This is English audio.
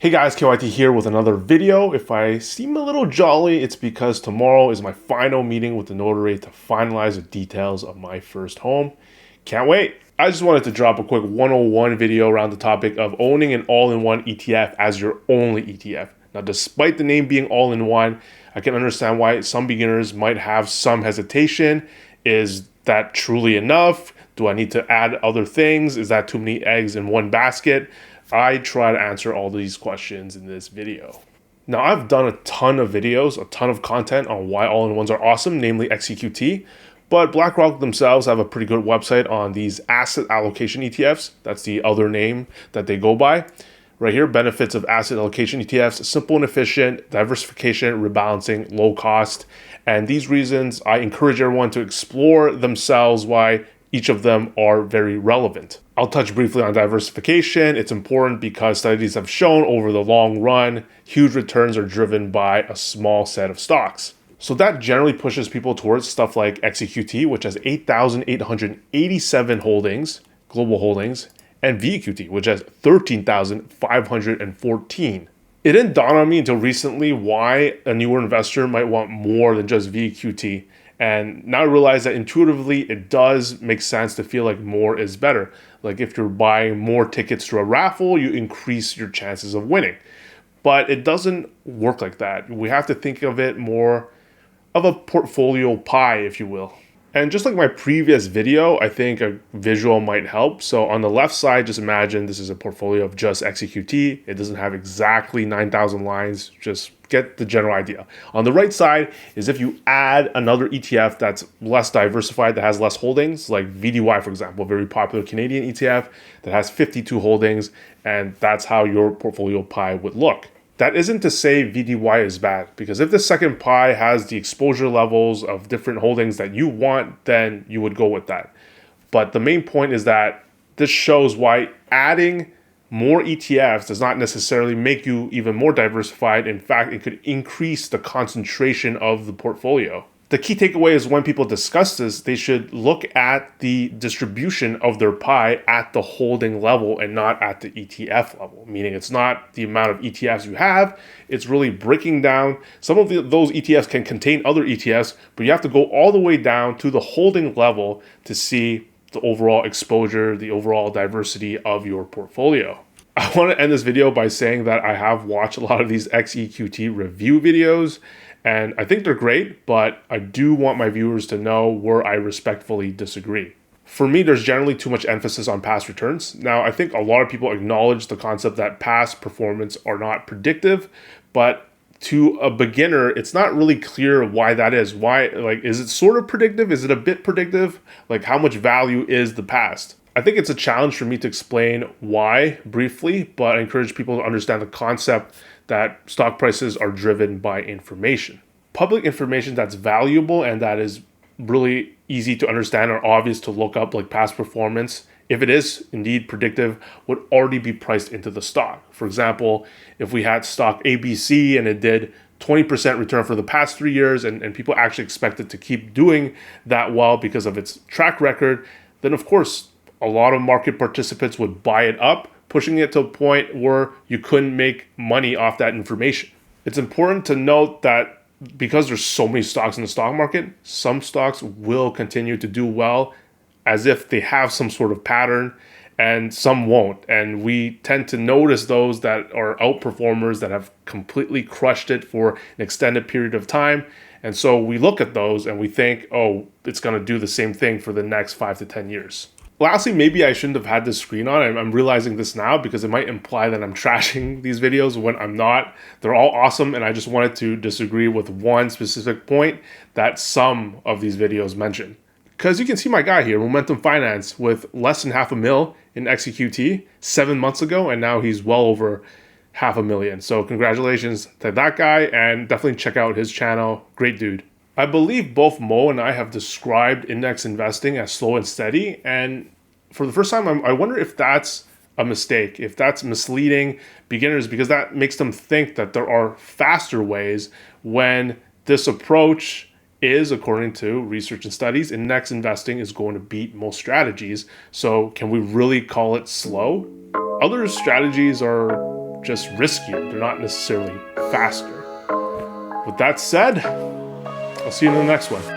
Hey guys, KYT here with another video. If I seem a little jolly, it's because tomorrow is my final meeting with the notary to finalize the details of my first home. Can't wait. I just wanted to drop a quick 101 video around the topic of owning an all-in-one ETF as your only ETF. Now, despite the name being all-in-one, I can understand why some beginners might have some hesitation. Is that truly enough? Do I need to add other things? Is that too many eggs in one basket? I try to answer all these questions in this video. Now, I've done a ton of videos, a ton of content on why all-in-ones are awesome, namely XEQT, but BlackRock themselves have a pretty good website on these asset allocation ETFs. That's the other name that they go by. Right here, benefits of asset allocation ETFs: simple and efficient, diversification, rebalancing, low cost. And these reasons, I encourage everyone to explore themselves why each of them are very relevant. I'll touch briefly on diversification. It's important because studies have shown over the long run, huge returns are driven by a small set of stocks. So that generally pushes people towards stuff like XEQT, which has 8,887 holdings, global holdings, and VEQT, which has 13,514. It didn't dawn on me until recently why a newer investor might want more than just VEQT. And now I realize that intuitively it does make sense to feel like more is better. Like if you're buying more tickets to a raffle, you increase your chances of winning. But it doesn't work like that. We have to think of it more of a portfolio pie, if you will. And just like my previous video, I think a visual might help. So on the left side, just imagine this is a portfolio of just XEQT. It doesn't have exactly 9,000 lines, just get the general idea. On the right side is if you add another ETF that's less diversified, that has less holdings, like VDY, for example, a very popular Canadian ETF that has 52 holdings, and that's how your portfolio pie would look. That isn't to say VDY is bad, because if the second pie has the exposure levels of different holdings that you want, then you would go with that. But the main point is that this shows why adding more ETFs does not necessarily make you even more diversified. In fact, it could increase the concentration of the portfolio. The key takeaway is when people discuss this, they should look at the distribution of their pie at the holding level and not at the ETF level. Meaning it's not the amount of ETFs you have, it's really breaking down. Some of those ETFs can contain other ETFs, but you have to go all the way down to the holding level to see the overall exposure, the overall diversity of your portfolio. I want to end this video by saying that I have watched a lot of these XEQT review videos, and I think they're great, but I do want my viewers to know where I respectfully disagree. For me, there's generally too much emphasis on past returns. Now, I think a lot of people acknowledge the concept that past performance are not predictive, but to a beginner, it's not really clear why that is. Why, like, is it sort of predictive? Is it a bit predictive? Like, how much value is the past? I think it's a challenge for me to explain why briefly, but I encourage people to understand the concept that stock prices are driven by information. Public information that's valuable and that is really easy to understand or obvious to look up, like past performance, if it is indeed predictive, would already be priced into the stock. For example, if we had stock ABC and it did 20% return for the past 3 years and people actually expect it to keep doing that well because of its track record, then of course, a lot of market participants would buy it up, pushing it to a point where you couldn't make money off that information. It's important to note that because there's so many stocks in the stock market, some stocks will continue to do well as if they have some sort of pattern, and some won't. And we tend to notice those that are outperformers that have completely crushed it for an extended period of time. And so we look at those and we think, oh, it's going to do the same thing for the next 5 to 10 years. Lastly, maybe I shouldn't have had this screen on. I'm realizing this now because it might imply that I'm trashing these videos when I'm not. They're all awesome, and I just wanted to disagree with one specific point that some of these videos mention. Because you can see my guy here, Momentum Finance, with less than $500,000 in XEQT 7 months ago, and now he's well over $500,000. So congratulations to that guy, and definitely check out his channel. Great dude. I believe both Mo and I have described index investing as slow and steady, and for the first time, I wonder if that's a mistake, if that's misleading beginners, because that makes them think that there are faster ways when this approach is, according to research and studies, index investing is going to beat most strategies. So can we really call it slow? Other strategies are just riskier. They're not necessarily faster. With that said, I'll see you in the next one.